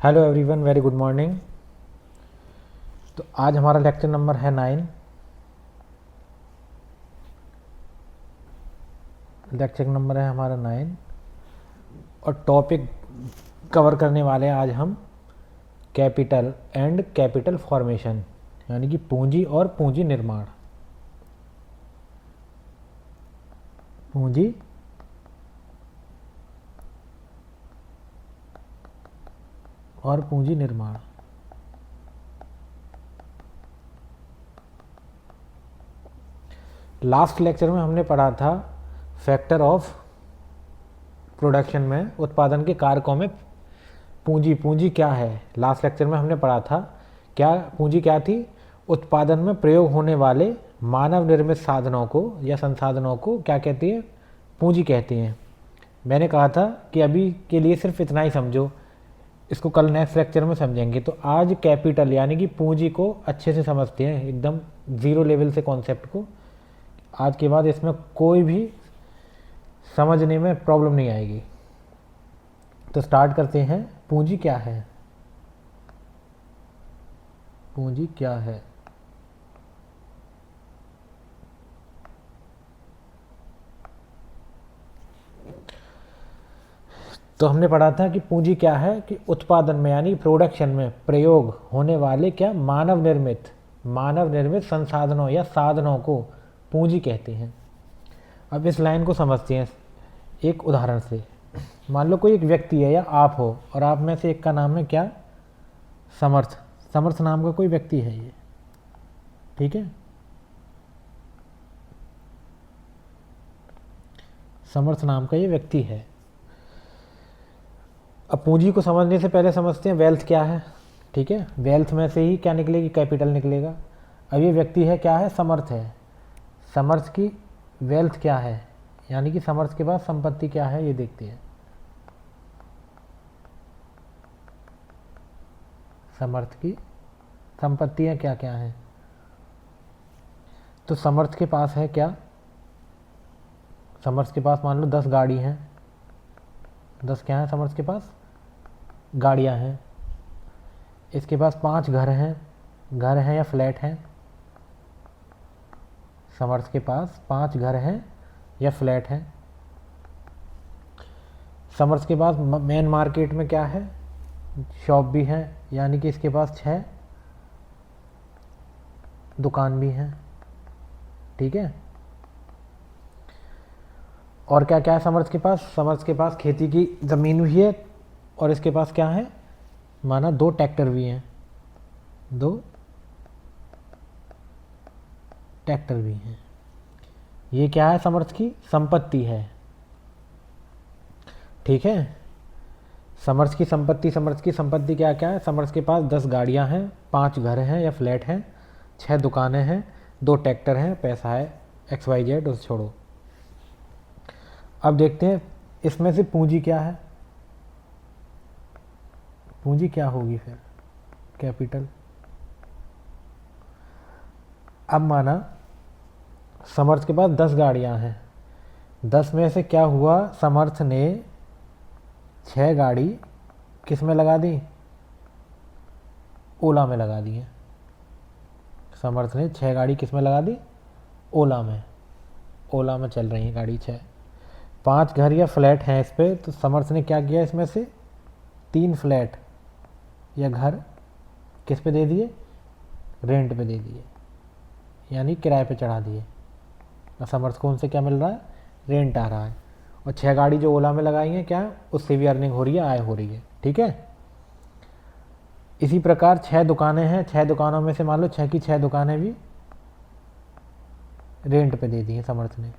Hello everyone, very good morning. तो आज हमारा लेक्चर नंबर है 9। लेक्चर नंबर है हमारा 9 और टॉपिक कवर करने वाले हैं आज हम कैपिटल एंड कैपिटल फॉर्मेशन, यानी कि पूंजी और पूंजी निर्माण। पूंजी और पूंजी निर्माण। लास्ट लेक्चर में हमने पढ़ा था फैक्टर ऑफ प्रोडक्शन में, उत्पादन के कारकों में पूंजी क्या है। लास्ट लेक्चर में हमने पढ़ा था क्या पूंजी क्या थी। उत्पादन में प्रयोग होने वाले मानव निर्मित साधनों को या संसाधनों को क्या कहती है? पूंजी कहती हैं। मैंने कहा था कि अभी के लिए सिर्फ इतना ही समझो, इसको कल नेक्स्ट लेक्चर में समझेंगे। तो आज कैपिटल यानी कि पूंजी को अच्छे से समझते हैं, एकदम ज़ीरो लेवल से कॉन्सेप्ट को। आज के बाद इसमें कोई भी समझने में प्रॉब्लम नहीं आएगी। तो स्टार्ट करते हैं। पूंजी क्या है? पूंजी क्या है? तो हमने पढ़ा था कि पूंजी क्या है कि उत्पादन में यानी प्रोडक्शन में प्रयोग होने वाले क्या मानव निर्मित संसाधनों या साधनों को पूंजी कहते हैं। अब इस लाइन को समझते हैं एक उदाहरण से। मान लो कोई एक व्यक्ति है या आप हो, और आप में से एक का नाम है क्या? समर्थ। समर्थ नाम का कोई व्यक्ति है ये, ठीक है। समर्थ नाम का ये व्यक्ति है। अब पूंजी को समझने से पहले समझते हैं वेल्थ क्या है, ठीक है। वेल्थ में से ही क्या निकलेगी? कैपिटल निकलेगा। अब ये व्यक्ति है क्या है? समर्थ है। समर्थ की वेल्थ क्या है, यानी कि समर्थ के पास संपत्ति क्या है, ये देखते हैं। समर्थ की संपत्तियां क्या क्या हैं? तो समर्थ के पास है क्या? समर्थ के पास मान लो 10 गाड़ी हैं। 10 क्या है समर्थ के पास? गाड़ियां हैं। इसके पास 5 घर हैं। घर हैं या फ्लैट हैं? समर्थ के पास 5 घर हैं या फ्लैट हैं। समर्थ के पास मेन मार्केट में क्या है? शॉप भी है, यानी कि इसके पास 6 दुकान भी हैं, ठीक है। और क्या क्या है समर्थ के पास? समर्थ के पास खेती की ज़मीन भी है, और इसके पास क्या है? माना 2 ट्रैक्टर भी हैं। 2 ट्रैक्टर भी हैं। ये क्या है? समर्थ की संपत्ति है, ठीक है। समर्थ की संपत्ति क्या क्या है? समर्थ के पास 10 गाड़ियां हैं, 5 घर हैं या फ्लैट हैं, 6 दुकानें हैं, 2 ट्रैक्टर हैं, पैसा है XYZ, उसे छोड़ो। अब देखते हैं इसमें से पूंजी क्या है। पूंजी क्या होगी फिर? कैपिटल। अब माना समर्थ के पास 10 गाड़ियां हैं। 10 में से क्या हुआ? समर्थ ने 6 गाड़ी किस में लगा दी? ओला में लगा दी है। समर्थ ने 6 गाड़ी किस में लगा दी? ओला में। ओला में चल रही है गाड़ी 6। 5 घर या फ्लैट हैं इस पे, तो समर्थ ने क्या किया? इसमें से 3 फ्लैट या घर किस पे दे दिए? रेंट पे दे दिए, यानी किराए पे चढ़ा दिए। समर्थ को उनसे क्या मिल रहा है? रेंट आ रहा है। और 6 गाड़ी जो ओला में लगाई हैं क्या? उससे भी अर्निंग हो रही है, आय हो रही है, ठीक है। इसी प्रकार 6 दुकानें हैं। 6 दुकानों में से मान लो 6 की 6 दुकानें भी रेंट पे दे दी हैं समर्थ ने।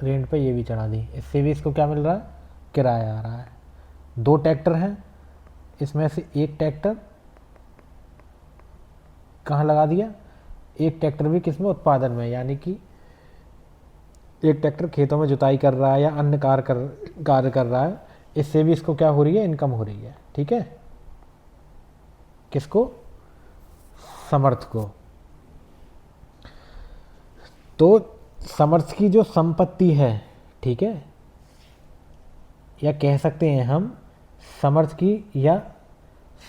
रेंट पे ये भी चढ़ा दी, इससे भी इसको क्या मिल रहा है? किराया आ रहा है। 2 ट्रैक्टर हैं, इसमें से एक ट्रैक्टर कहाँ लगा दिया? एक ट्रैक्टर भी किस में? उत्पादन में, यानी कि एक ट्रैक्टर खेतों में जुताई कर रहा है या अन्य कार्य कर रहा है। इससे भी इसको क्या हो रही है? इनकम हो रही है, ठीक है। किसको? समर्थ को। तो समर्थ की जो संपत्ति है, ठीक है, या कह सकते हैं हम समर्थ की या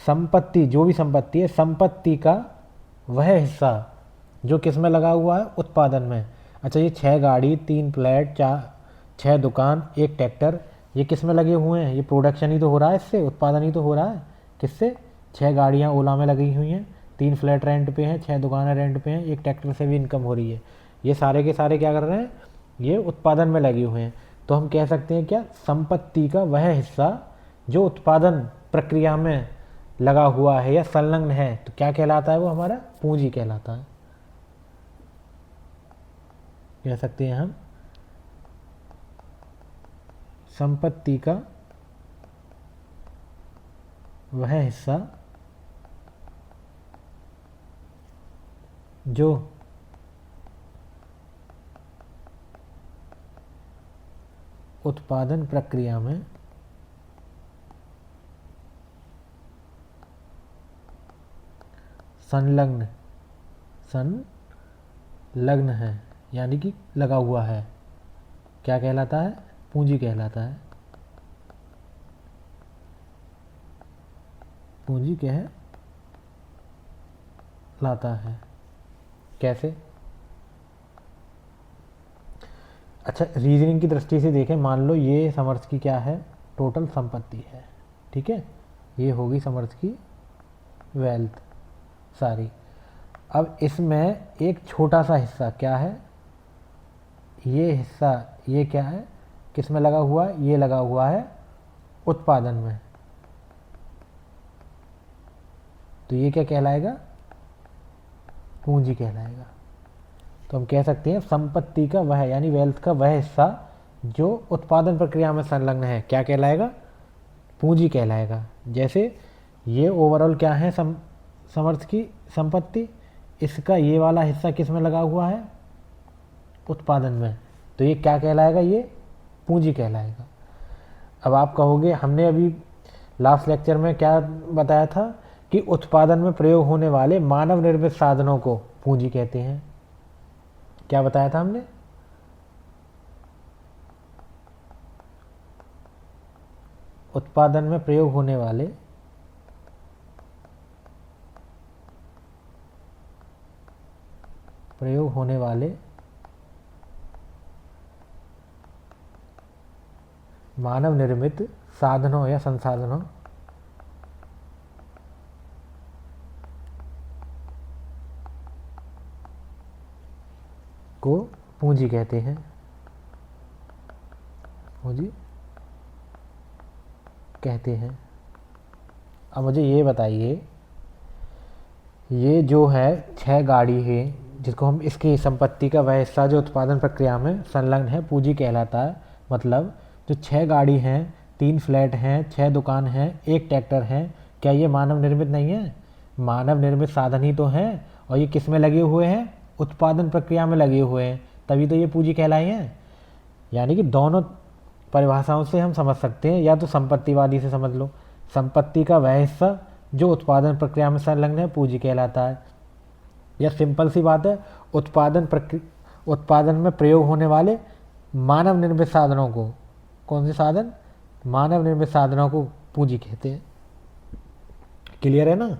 संपत्ति, जो भी संपत्ति है, संपत्ति का वह हिस्सा जो किस में लगा हुआ है, उत्पादन में। अच्छा, ये 6 गाड़ी, 3 फ्लैट, 6 दुकान, 1 ट्रैक्टर, ये किस में लगे हुए हैं? ये प्रोडक्शन ही तो हो रहा है, इससे उत्पादन ही तो हो रहा है। किससे? 6 गाड़ियाँ ओला में लगी हुई हैं, 3 फ्लैट रेंट पे हैं, 6 दुकानें रेंट पे हैं, 1 ट्रैक्टर से भी इनकम हो रही है। ये सारे के सारे क्या कर रहे हैं? ये उत्पादन में लगे हुए हैं। तो हम कह सकते हैं क्या? संपत्ति का वह हिस्सा जो उत्पादन प्रक्रिया में लगा हुआ है या संलग्न है, तो क्या कहलाता है? वो हमारा पूंजी कहलाता है। कह सकते हैं हम संपत्ति का वह हिस्सा जो उत्पादन प्रक्रिया में संलग्न है, यानी कि लगा हुआ है, क्या कहलाता है? पूंजी कहलाता है। पूंजी कहलाता है। कैसे? अच्छा, रीजनिंग की दृष्टि से देखें, मान लो ये समर्थ की क्या है? टोटल संपत्ति है, ठीक है। ये होगी समर्थ की वेल्थ सारी। अब इसमें एक छोटा सा हिस्सा क्या है? ये हिस्सा, ये क्या है? किस में लगा हुआ है? ये लगा हुआ है उत्पादन में। तो ये क्या कहलाएगा? पूंजी कहलाएगा। तो हम कह सकते हैं संपत्ति का वह, यानी वेल्थ का वह हिस्सा जो उत्पादन प्रक्रिया में संलग्न है, क्या कहलाएगा? पूंजी कहलाएगा। जैसे ये ओवरऑल क्या है? समर्थ की संपत्ति, इसका ये वाला हिस्सा किस में लगा हुआ है? उत्पादन में। तो ये क्या कहलाएगा? ये पूंजी कहलाएगा। अब आप कहोगे हमने अभी लास्ट लेक्चर में क्या बताया था कि उत्पादन में प्रयोग होने वाले मानव निर्मित साधनों को पूंजी कहते हैं। क्या बताया था हमने? उत्पादन में प्रयोग होने वाले मानव निर्मित साधनों या संसाधनों को पूंजी कहते हैं। पूंजी कहते हैं। अब मुझे ये बताइए, ये जो है 6 गाड़ी है, जिसको हम इसकी संपत्ति का वह हिस्सा जो उत्पादन प्रक्रिया में संलग्न है, पूंजी कहलाता है। मतलब जो 6 गाड़ी हैं, 3 फ्लैट हैं, 6 दुकान हैं, 1 ट्रैक्टर हैं, क्या ये मानव निर्मित नहीं है? मानव निर्मित साधन ही तो हैं, और ये किस में लगे हुए हैं? उत्पादन प्रक्रिया में लगे हुए हैं, तभी तो ये पूंजी कहलाई हैं। यानी कि दोनों परिभाषाओं से हम समझ सकते हैं, या तो संपत्तिवादी से समझ लो, संपत्ति का वह हिस्सा जो उत्पादन प्रक्रिया में संलग्न है, पूंजी कहलाता है। यह सिंपल सी बात है, उत्पादन में प्रयोग होने वाले मानव निर्मित साधनों को, कौन से साधन? मानव निर्मित साधनों को पूंजी कहते हैं। क्लियर है ना?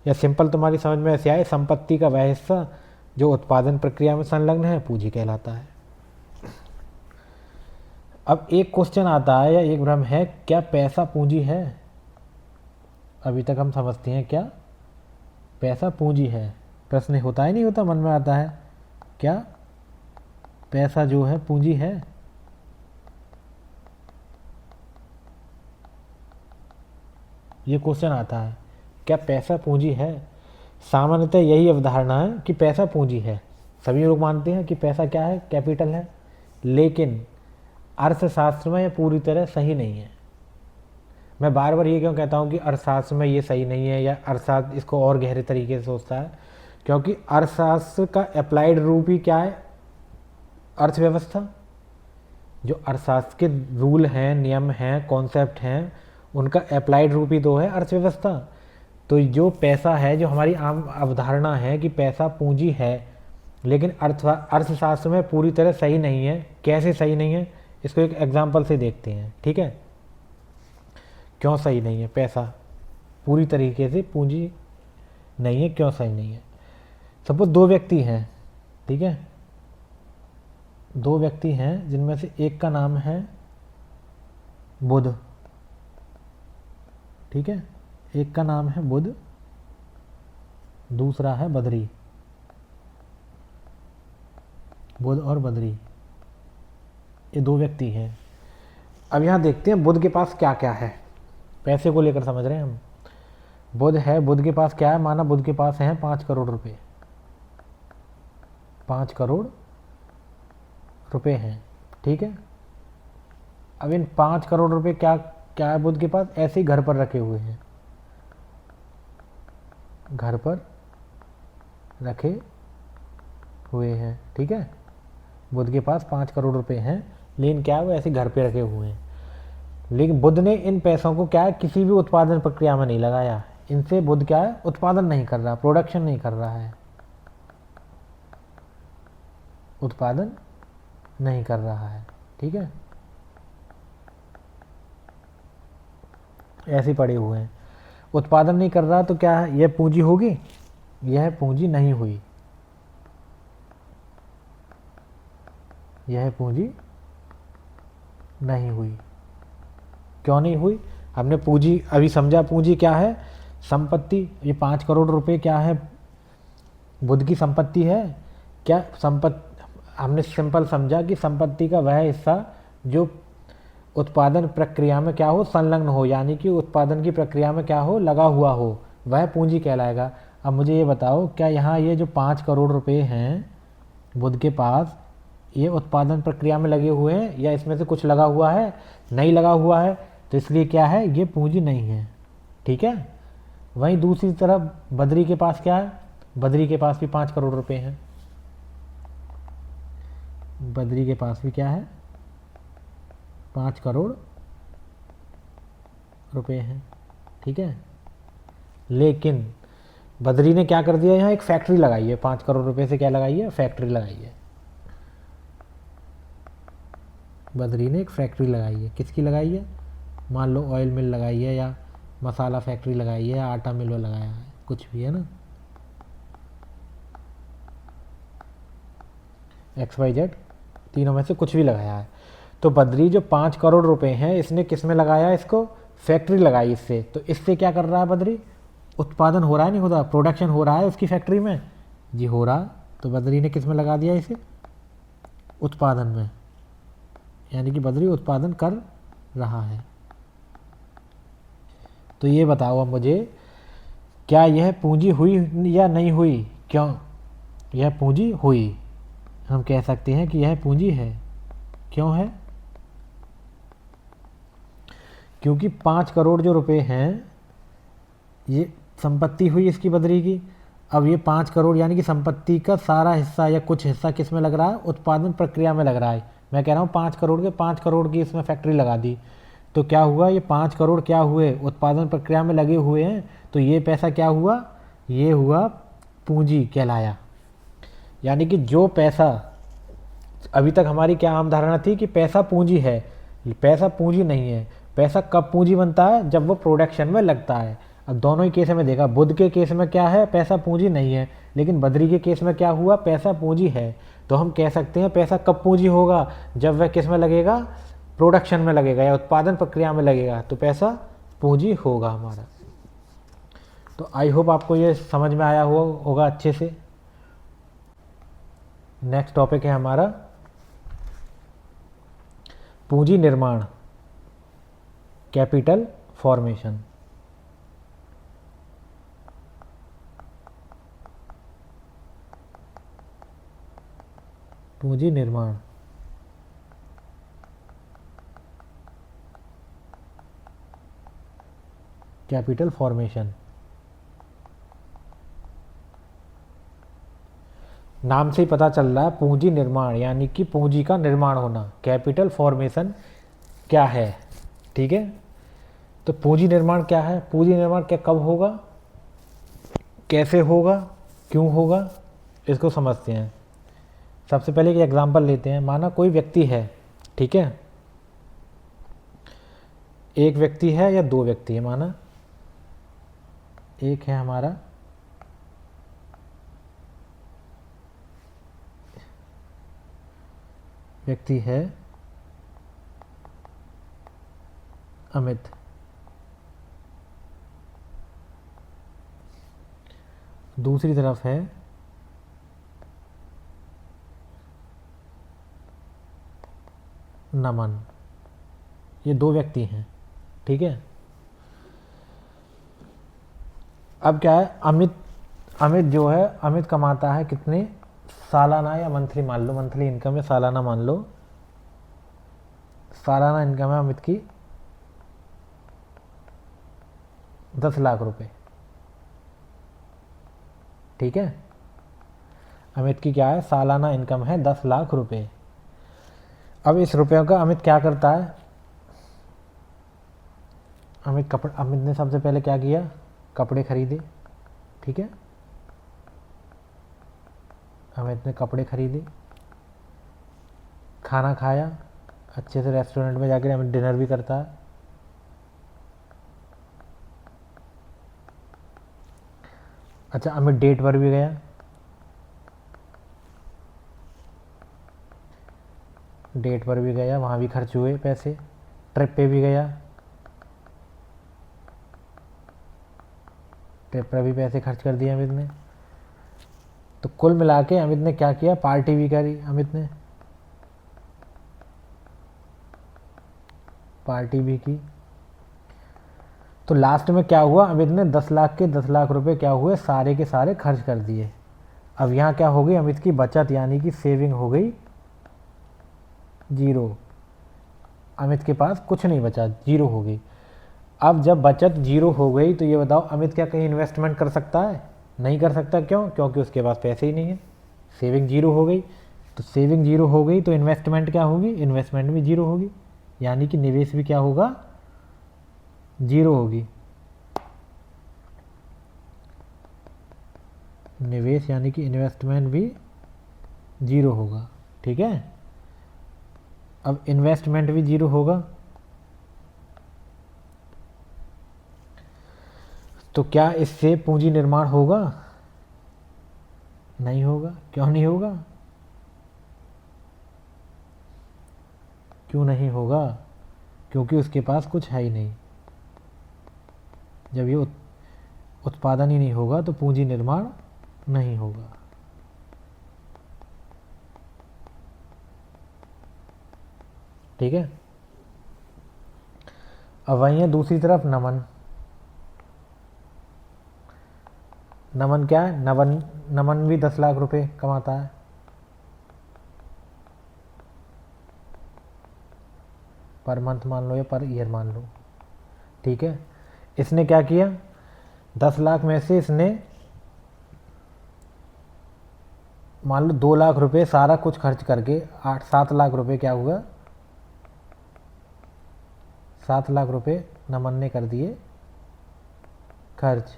या सिंपल तुम्हारी समझ में ऐसे आए, संपत्ति का वह हिस्सा जो उत्पादन प्रक्रिया में संलग्न है, पूंजी कहलाता है। अब एक क्वेश्चन आता है या एक भ्रम है, क्या पैसा पूंजी है? अभी तक हम समझते हैं क्या पैसा पूंजी है। प्रश्न होता ही नहीं होता, मन में आता है, क्या पैसा जो है पूंजी है? ये क्वेश्चन आता है, क्या पैसा पूंजी है? सामान्यतः यही अवधारणा है कि पैसा पूंजी है। सभी लोग मानते हैं कि पैसा क्या है? कैपिटल है। लेकिन अर्थशास्त्र में ये पूरी तरह सही नहीं है। मैं बार बार ये क्यों कहता हूँ कि अर्थशास्त्र में ये सही नहीं है, या अर्थशास्त्र इसको और गहरे तरीके से सोचता है? क्योंकि अर्थशास्त्र का अप्लाइड रूप ही क्या है? अर्थव्यवस्था। जो अर्थशास्त्र के रूल हैं, नियम हैं, कॉन्सेप्ट हैं, उनका अप्लाइड रूप ही तो है अर्थव्यवस्था। तो जो पैसा है, जो हमारी आम अवधारणा है कि पैसा पूंजी है, लेकिन अर्थशास्त्र में पूरी तरह सही नहीं है। कैसे सही नहीं है, इसको एक एग्जाम्पल से देखते हैं, ठीक है। क्यों सही नहीं है? पैसा पूरी तरीके से पूंजी नहीं है, क्यों सही नहीं है? सपोज दो व्यक्ति हैं, ठीक है, दो व्यक्ति हैं जिनमें से एक का नाम है बुध, ठीक है, एक का नाम है बुध, दूसरा है बद्री। बुध और बद्री, ये दो व्यक्ति हैं। अब यहाँ देखते हैं बुध के पास क्या क्या है, पैसे को लेकर समझ रहे हैं हम। बुध है, बुध के पास क्या है? माना बुध के पास है 5 करोड़ रुपए, 5 करोड़ रुपए हैं, ठीक है। अब इन 5 करोड़ रुपए क्या क्या है बुध के पास? ऐसे ही घर पर रखे हुए हैं, घर पर रखे हुए हैं, ठीक है। बुध के पास 5 करोड़ रुपए हैं, लेकिन क्या है वो ऐसे घर पे रखे हुए हैं। लेकिन बुध ने इन पैसों को क्या है किसी भी उत्पादन प्रक्रिया में नहीं लगाया। इनसे बुध क्या है उत्पादन नहीं कर रहा, प्रोडक्शन नहीं कर रहा है, उत्पादन नहीं कर रहा है, ठीक है। ऐसे पड़े हुए हैं, उत्पादन नहीं कर रहा, तो क्या है यह पूंजी होगी? यह पूंजी नहीं हुई, यह पूंजी नहीं हुई। क्यों नहीं हुई? हमने पूंजी अभी समझा, पूंजी क्या है? संपत्ति। ये 5 करोड़ रुपए क्या है? बुध की संपत्ति है। क्या संपत्ति? हमने सिंपल समझा कि संपत्ति का वह हिस्सा जो उत्पादन प्रक्रिया में क्या हो, संलग्न हो, यानी कि उत्पादन की प्रक्रिया में क्या हो, लगा हुआ हो, वह पूंजी कहलाएगा। अब मुझे ये बताओ, क्या यहाँ ये जो 5 करोड़ रुपए हैं बुध के पास, ये उत्पादन प्रक्रिया में लगे हुए हैं या इसमें से कुछ लगा हुआ है? नहीं लगा हुआ है, तो इसलिए क्या है ये पूंजी नहीं है, ठीक है। वहीं दूसरी तरफ बद्री के पास क्या है? बद्री के पास भी 5 करोड़ रुपए हैं, बद्री के पास भी क्या है? 5 करोड़ रुपए हैं, ठीक है। लेकिन बद्री ने क्या कर दिया, यहाँ एक फैक्ट्री लगाई है, 5 करोड़ रुपए से क्या लगाई है? फैक्ट्री लगाई है। बद्री ने एक फैक्ट्री लगाई है, किसकी लगाई है? मान लो ऑयल मिल लगाई है, या मसाला फैक्ट्री लगाई है, या आटा मिल लगाया है, कुछ भी है ना, XYZ तीनों में से कुछ भी लगाया है। तो बद्री जो 5 करोड़ रुपए हैं, इसने किस में लगाया? इसको फैक्ट्री लगाई इससे। तो इससे क्या कर रहा है बद्री? उत्पादन हो रहा है, नहीं होता? प्रोडक्शन हो रहा है उसकी फैक्ट्री में जी, हो रहा। तो बद्री ने किस में लगा दिया इसे? उत्पादन में, यानी कि बद्री उत्पादन कर रहा है। तो ये बताओ अब मुझे, क्या यह पूंजी हुई या नहीं हुई? क्यों? यह पूंजी हुई, हम कह सकते हैं कि यह पूंजी है। क्यों है? क्योंकि 5 करोड़ जो रुपए हैं, ये संपत्ति हुई इसकी बद्री की। अब ये 5 करोड़ यानी कि संपत्ति का सारा हिस्सा या कुछ हिस्सा किस में लग रहा है? उत्पादन प्रक्रिया में लग रहा है। मैं कह रहा हूँ 5 करोड़ के 5 करोड़ की इसमें फैक्ट्री लगा दी, तो क्या हुआ? ये 5 करोड़ क्या हुए? उत्पादन प्रक्रिया में लगे हुए हैं, तो ये पैसा क्या हुआ? ये हुआ पूंजी कहलाया। यानी कि जो पैसा, अभी तक हमारी क्या आम धारणा थी कि पैसा पूंजी है, पैसा पूंजी नहीं है। पैसा कब पूंजी बनता है? जब वो प्रोडक्शन में लगता है। अब दोनों ही केस में देखा, बुध के केस में क्या है? पैसा पूंजी नहीं है, लेकिन बद्री के केस में क्या हुआ? पैसा पूंजी है। तो हम कह सकते हैं पैसा कब पूंजी होगा? जब वह किस में लगेगा? प्रोडक्शन में लगेगा या उत्पादन प्रक्रिया में लगेगा, तो पैसा पूंजी होगा हमारा। तो आई होप आपको ये समझ में आया होगा अच्छे से। नेक्स्ट टॉपिक है हमारा पूंजी निर्माण, कैपिटल फॉर्मेशन। पूंजी निर्माण, कैपिटल फॉर्मेशन। नाम से ही पता चल रहा है पूंजी निर्माण, यानी कि पूंजी का निर्माण होना। कैपिटल फॉर्मेशन क्या है, ठीक है। तो पूंजी निर्माण क्या है? पूंजी निर्माण क्या कब होगा, कैसे होगा, क्यों होगा, इसको समझते हैं। सबसे पहले एक एग्जांपल लेते हैं। माना कोई व्यक्ति है, ठीक है, एक व्यक्ति है या दो व्यक्ति है, माना एक है हमारा व्यक्ति है अमित, दूसरी तरफ है नमन। ये दो व्यक्ति हैं, ठीक है। अब क्या है, अमित जो है, अमित कमाता है कितने, सालाना या मंथली मान लो, मंथली इनकम है, सालाना मान लो, सालाना इनकम है अमित की 10 लाख रुपए, ठीक है। अमित की क्या है, सालाना इनकम है 10 लाख रुपए। अब इस रुपयों का अमित क्या करता है, अमित ने सबसे पहले क्या किया, कपड़े खरीदे, ठीक है। अमित ने कपड़े खरीदे, खाना खाया, अच्छे से रेस्टोरेंट में जाकर अमित डिनर भी करता है। अच्छा, अमित डेट पर भी गया, डेट पर भी गया, वहाँ भी खर्च हुए पैसे। ट्रिप पे भी गया, ट्रिप पर भी पैसे खर्च कर दिए अमित ने। तो कुल मिला के अमित ने क्या किया, पार्टी भी करी अमित ने, पार्टी भी की। तो लास्ट में क्या हुआ, अमित ने 10 लाख के 10 लाख रुपए क्या हुए, सारे के सारे खर्च कर दिए। अब यहाँ क्या हो गई, अमित की बचत यानी कि सेविंग हो गई 0। अमित के पास कुछ नहीं बचा, 0 हो गई। अब जब बचत 0 हो गई तो ये बताओ अमित क्या कहीं इन्वेस्टमेंट कर सकता है, नहीं कर सकता। क्यों, क्योंकि उसके पास पैसे ही नहीं है, सेविंग 0 हो गई। तो सेविंग 0 हो गई तो इन्वेस्टमेंट क्या होगी, इन्वेस्टमेंट भी 0 होगी, यानी कि निवेश भी क्या होगा, 0 होगी। निवेश यानी कि इन्वेस्टमेंट भी 0 होगा, ठीक है। अब इन्वेस्टमेंट भी 0 होगा, तो क्या इससे पूंजी निर्माण होगा, नहीं होगा। क्यों नहीं होगा, क्यों नहीं होगा, क्योंकि उसके पास कुछ है ही नहीं। जब ये उत्पादन ही नहीं होगा तो पूंजी निर्माण नहीं होगा, ठीक है। अब वहीं है दूसरी तरफ नमन। नमन क्या है, नमन भी 10 लाख रुपए कमाता है, पर मंथ मान लो या पर ईयर मान लो, ठीक है। इसने क्या किया, 10 लाख में से इसने मान लो 2 लाख रुपए सारा कुछ खर्च करके 7 लाख रुपए क्या हुआ, 7 लाख रुपए नमन ने कर दिए खर्च,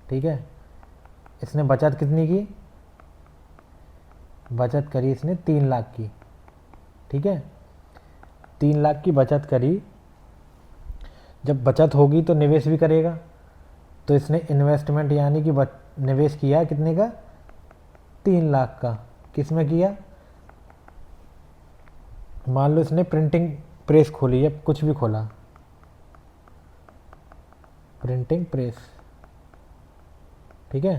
ठीक है। इसने बचत कितनी की, बचत करी इसने 3 लाख की, ठीक है। 3 लाख की बचत करी, जब बचत होगी तो निवेश भी करेगा। तो इसने इन्वेस्टमेंट यानी कि निवेश किया कितने का, 3 लाख का। किस में किया, मान लो इसने प्रिंटिंग प्रेस खोली या कुछ भी खोला, प्रिंटिंग प्रेस, ठीक है।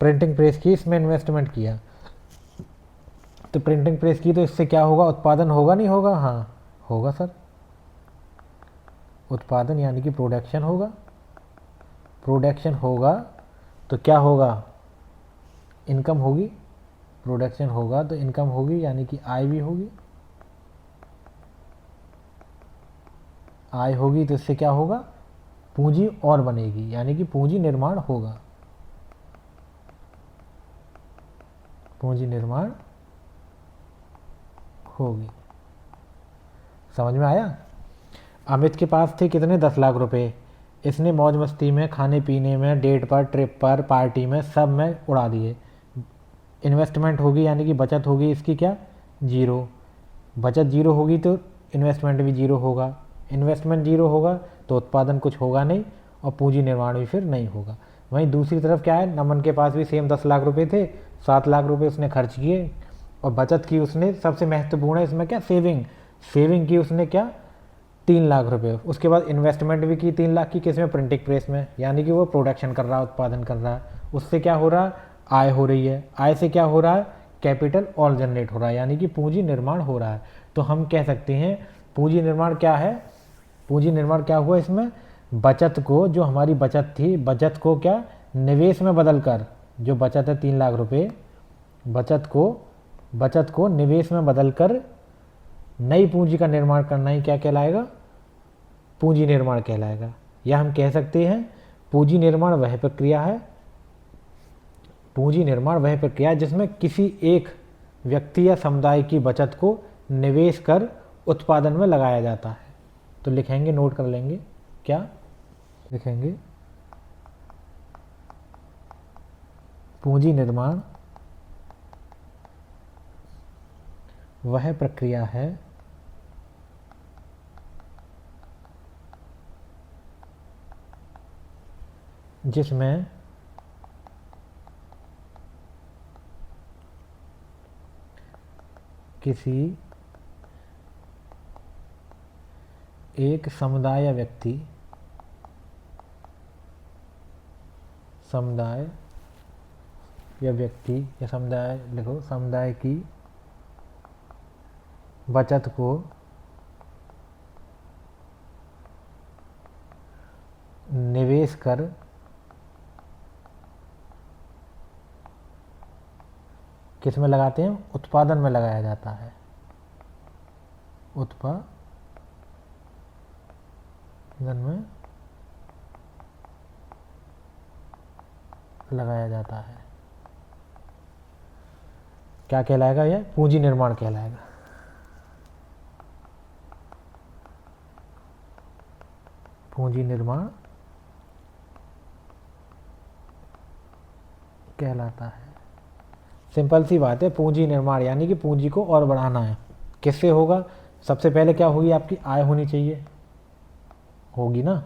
प्रिंटिंग प्रेस की, इसमें इन्वेस्टमेंट किया। तो प्रिंटिंग प्रेस की तो इससे क्या होगा, उत्पादन होगा नहीं होगा, हाँ होगा सर। उत्पादन यानी कि प्रोडक्शन होगा, प्रोडक्शन होगा तो क्या होगा, इनकम होगी। प्रोडक्शन होगा तो इनकम होगी, यानी कि आय भी होगी। आय होगी तो इससे क्या होगा, पूंजी और बनेगी, यानी कि पूंजी निर्माण होगा, पूंजी निर्माण होगी। समझ में आया। अमित के पास थे कितने, 10 लाख रुपए। इसने मौज मस्ती में, खाने पीने में, डेट पर, ट्रिप पर, पार्टी में, सब में उड़ा दिए। इन्वेस्टमेंट होगी यानी कि बचत होगी इसकी क्या, 0। बचत 0 होगी तो इन्वेस्टमेंट भी जीरो होगा। इन्वेस्टमेंट जीरो होगा तो उत्पादन कुछ होगा नहीं और पूंजी निर्माण भी फिर नहीं होगा। वहीं दूसरी तरफ क्या है, नमन के पास भी सेम 10 लाख रुपए थे, 7 लाख रुपए उसने खर्च किए और बचत की उसने, सबसे महत्वपूर्ण है इसमें क्या, सेविंग की उसने क्या, 3 लाख रुपए। उसके बाद इन्वेस्टमेंट भी की 3 लाख की, किसमें, प्रिंटिंग प्रेस में, यानी कि वो प्रोडक्शन कर रहा है, उत्पादन कर रहा है। उससे क्या हो रहा है, आय हो रही है। आय से क्या हो रहा है, कैपिटल और जनरेट हो रहा है, यानी कि पूंजी निर्माण हो रहा है। तो हम कह सकते हैं पूंजी निर्माण क्या है, पूंजी निर्माण क्या हुआ इसमें, बचत को, जो हमारी बचत थी, बचत को क्या, निवेश में बदलकर, जो बचत है 3 लाख रुपए, बचत को निवेश में बदलकर नई पूंजी का निर्माण करना ही क्या कहलाएगा, पूंजी निर्माण कहलाएगा। या हम कह सकते हैं पूंजी निर्माण वह प्रक्रिया है, पूंजी निर्माण वह प्रक्रिया है जिसमें किसी एक व्यक्ति या समुदाय की बचत को निवेश कर उत्पादन में लगाया जाता है। तो लिखेंगे, नोट कर लेंगे, क्या लिखेंगे, पूंजी निर्माण वह प्रक्रिया है जिसमें किसी एक समुदाय या व्यक्ति, समुदाय लिखो, समुदाय की बचत को निवेश कर किस में लगाते हैं, उत्पादन में लगाया जाता है, उत्पादन में लगाया जाता है। क्या कहलाएगा, यह पूंजी निर्माण कहलाएगा। पूंजी निर्माण कहलाता है। सिंपल सी बात है, पूंजी निर्माण यानी कि पूंजी को और बढ़ाना है। किससे होगा, सबसे पहले क्या होगी, आपकी आय होनी चाहिए, होगी ना।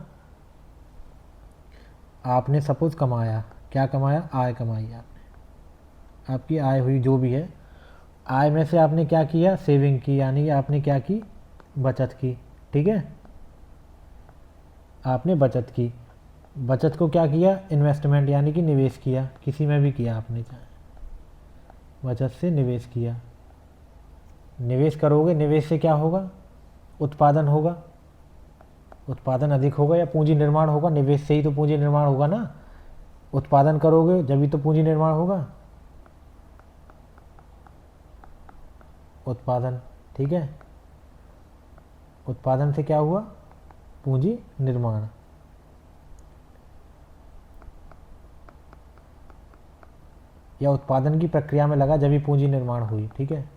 आपने सपोज कमाया, क्या कमाया, आय कमाई आपने, आपकी आय हुई जो भी है, आय में से आपने क्या किया, सेविंग की, यानी कि आपने क्या की, बचत की, ठीक है, आपने बचत की। बचत को क्या किया, इन्वेस्टमेंट यानी कि निवेश किया, किसी में भी किया आपने, चाहे बचत से निवेश किया। निवेश करोगे, निवेश से क्या होगा, उत्पादन होगा, उत्पादन अधिक होगा या पूंजी निर्माण होगा, निवेश से ही तो पूंजी निर्माण होगा ना। उत्पादन करोगे जब भी तो पूंजी निर्माण होगा, उत्पादन, ठीक है, उत्पादन से क्या हुआ, पूंजी निर्माण। या उत्पादन की प्रक्रिया में लगा जब भी पूंजी निर्माण हुई, ठीक है।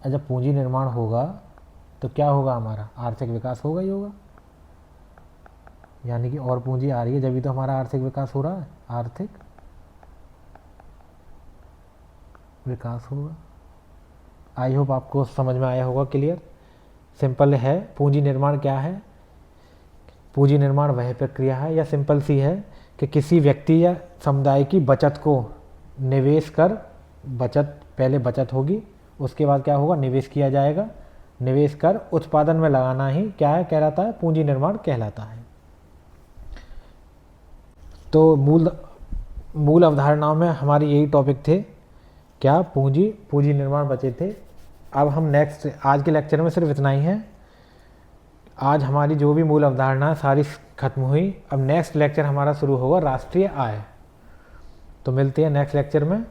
जब पूंजी निर्माण होगा तो क्या होगा, हमारा आर्थिक विकास होगा ही होगा, यानी कि और पूंजी आ रही है जब भी तो हमारा आर्थिक विकास हो रहा है, आर्थिक विकास होगा। आई होप आपको समझ में आया होगा, क्लियर, सिंपल है। पूंजी निर्माण क्या है, पूंजी निर्माण वह प्रक्रिया है, या सिंपल सी है कि किसी व्यक्ति या समुदाय की बचत को निवेश कर, बचत, पहले बचत होगी, उसके बाद क्या होगा, निवेश किया जाएगा, निवेश कर उत्पादन में लगाना ही क्या है, कहलाता है, पूंजी निर्माण कहलाता है। तो मूल अवधारणाओं में हमारी यही टॉपिक थे, क्या, पूंजी निर्माण बचे थे। अब हम नेक्स्ट, आज के लेक्चर में सिर्फ इतना ही है। आज हमारी जो भी मूल अवधारणा सारी खत्म हुई। अब नेक्स्ट लेक्चर हमारा शुरू होगा राष्ट्रीय आय। तो मिलते हैं नेक्स्ट लेक्चर में।